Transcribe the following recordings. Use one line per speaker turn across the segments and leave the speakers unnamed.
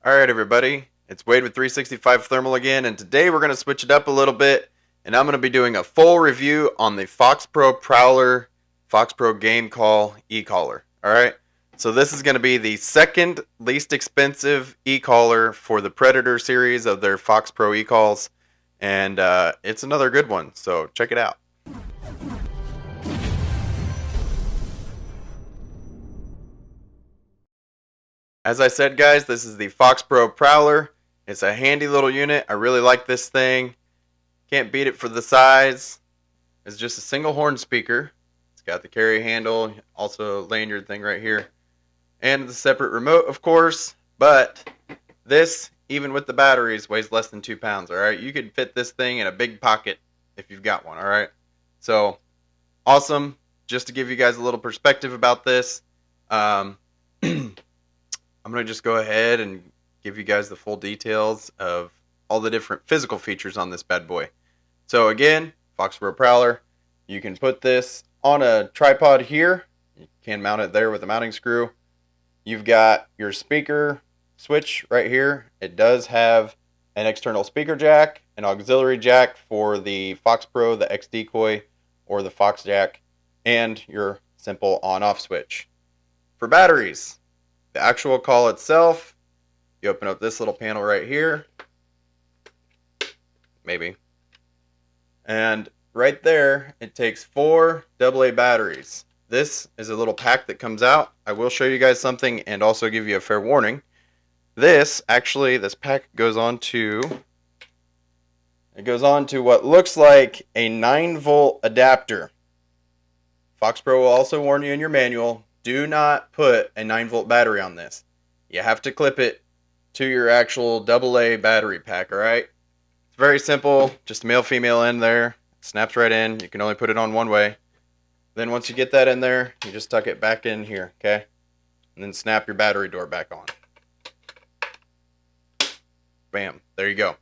Alright everybody, it's Wade with 365 Thermal again, and today we're going to switch it up a little bit, and I'm going to be doing a full review on the Foxpro Prowler Foxpro Game Call e-collar. Alright, so this is going to be the second least expensive e-collar for the Predator series of their Foxpro e-calls, and it's another good one, so check it out. As I said, guys, this is the Foxpro Prowler. It's a handy little unit. I really like this thing. Can't beat it for the size. It's just a single horn speaker. It's got the carry handle, also a lanyard thing right here, and the separate remote, of course. But this, even with the batteries, weighs less than 2 pounds. All right, you could fit this thing in a big pocket if you've got one. All right, so awesome. Just to give you guys a little perspective about this. I'm going to just go ahead and give you guys the full details of all the different physical features on this bad boy. So again, Foxpro Prowler, you can put this on a tripod here. You can mount it there with a mounting screw. You've got your speaker switch right here. It does have an external speaker jack, an auxiliary jack for the Foxpro, the X Decoy, or the Fox jack, and your simple on-off switch. For batteries, the actual call itself, you open up this little panel right here, maybe, and right there it takes 4 AA batteries. This is a little pack that comes out. I will show you guys something and also give you a fair warning. This pack goes on to what looks like a 9-volt adapter. Foxpro will also warn you in your manual, do not put a 9-volt battery on this. You have to clip it to your actual AA battery pack, alright? It's very simple, just a male-female end there. It snaps right in. You can only put it on one way. Then once you get that in there, you just tuck it back in here, okay? And then snap your battery door back on. Bam, there you go.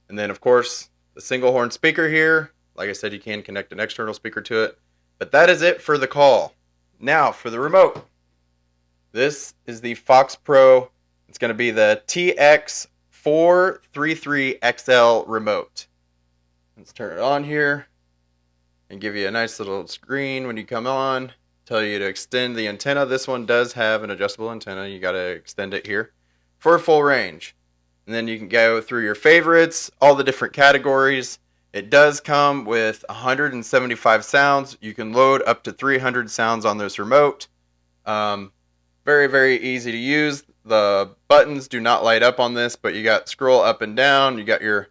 And then of course, the single horn speaker here. Like I said, you can connect an external speaker to it. But that is it for the call. Now for the remote. This is the Foxpro. It's going to be the TX433XL remote. Let's turn it on here and give you a nice little screen when you come on. Tell you to extend the antenna. This one does have an adjustable antenna. You got to extend it here for full range. And then you can go through your favorites, all the different categories. It does come with 175 sounds. You can load up to 300 sounds on this remote. Very, very easy to use. The buttons do not light up on this, but you got scroll up and down. You got your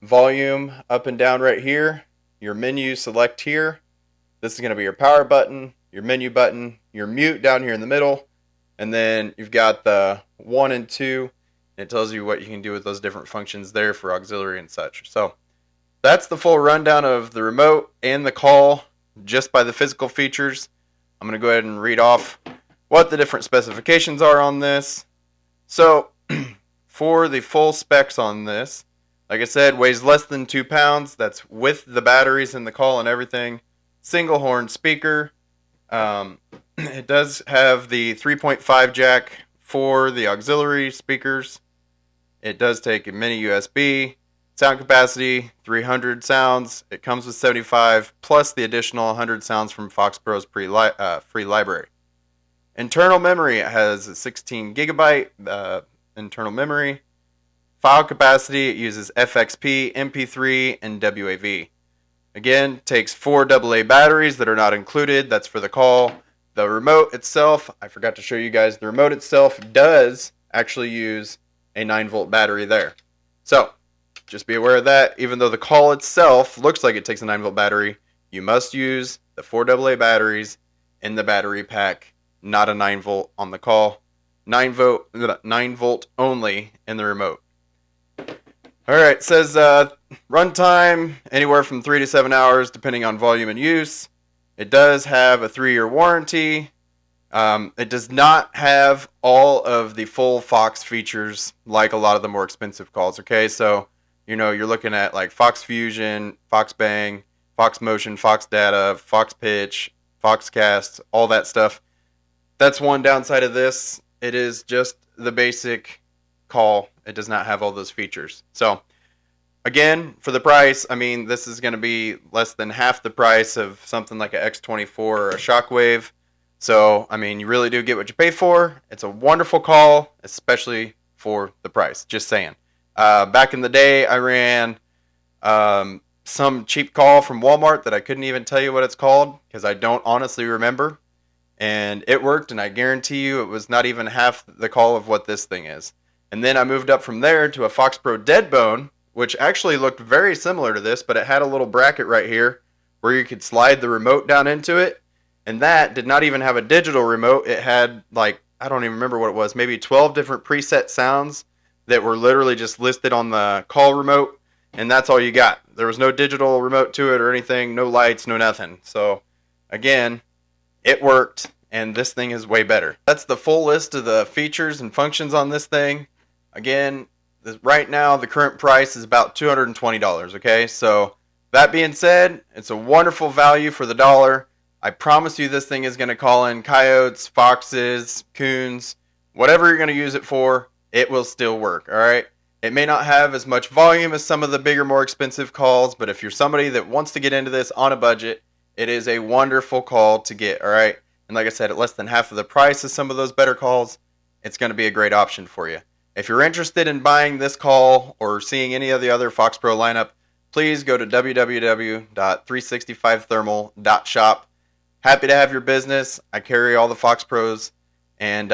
volume up and down right here. Your menu select here. This is going to be your power button, your menu button, your mute down here in the middle. And then you've got the 1 and 2. It tells you what you can do with those different functions there for auxiliary and such. So that's the full rundown of the remote and the call just by the physical features. I'm going to go ahead and read off what the different specifications are on this. So for the full specs on this, like I said, weighs less than 2 pounds. That's with the batteries and the call and everything. Single horn speaker. It does have the 3.5 jack for the auxiliary speakers. It does take a mini USB. Sound capacity, 300 sounds. It comes with 75 plus the additional 100 sounds from Foxpro's free library. Internal memory, it has a 16 gigabyte internal memory. File capacity, it uses FXP, MP3, and WAV. Again, takes 4 AA batteries that are not included. That's for the call. The remote itself, I forgot to show you guys, the remote itself does actually use a 9-volt battery there. So just be aware of that. Even though the call itself looks like it takes a 9-volt battery, you must use the 4 AA batteries in the battery pack, not a 9-volt on the call. 9-volt only in the remote. Alright, it says runtime anywhere from 3 to 7 hours depending on volume and use. It does have a 3-year warranty. It does not have all of the full Fox features like a lot of the more expensive calls, okay? So, you know, you're looking at like Fox Fusion, Fox Bang, Fox Motion, Fox Data, Fox Pitch, Foxcast, all that stuff. That's one downside of this. It is just the basic call. It does not have all those features. So again, for the price, I mean, this is going to be less than half the price of something like a X24 or a Shockwave. So, I mean, you really do get what you pay for. It's a wonderful call, especially for the price. Just saying. Back in the day, I ran some cheap call from Walmart that I couldn't even tell you what it's called because I don't honestly remember. And it worked, and I guarantee you it was not even half the call of what this thing is. And then I moved up from there to a Foxpro Deadbone, which actually looked very similar to this, but it had a little bracket right here where you could slide the remote down into it. And that did not even have a digital remote. It had, like, I don't even remember what it was, maybe 12 different preset sounds that were literally just listed on the call remote, and that's all you got. There was no digital remote to it or anything, no lights, no nothing. So, again, it worked, and this thing is way better. That's the full list of the features and functions on this thing. Again, right now, the current price is about $220, okay? So, that being said, it's a wonderful value for the dollar. I promise you this thing is going to call in coyotes, foxes, coons, whatever you're going to use it for, it will still work, all right? It may not have as much volume as some of the bigger, more expensive calls, but if you're somebody that wants to get into this on a budget, it is a wonderful call to get, all right? And like I said, at less than half of the price of some of those better calls, it's going to be a great option for you. If you're interested in buying this call or seeing any of the other Foxpro lineup, please go to www.365thermal.shop. Happy to have your business. I carry all the Foxpros, and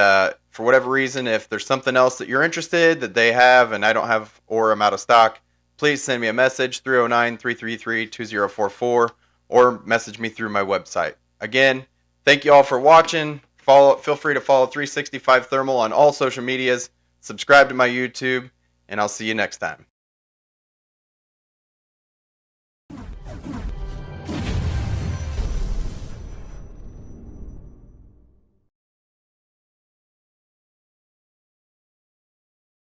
for whatever reason, if there's something else that you're interested that they have and I don't have or I'm out of stock, please send me a message, 309-333-2044, or message me through my website. Again, thank you all for watching. Feel free to follow 365 Thermal on all social medias. Subscribe to my YouTube, and I'll see you next time.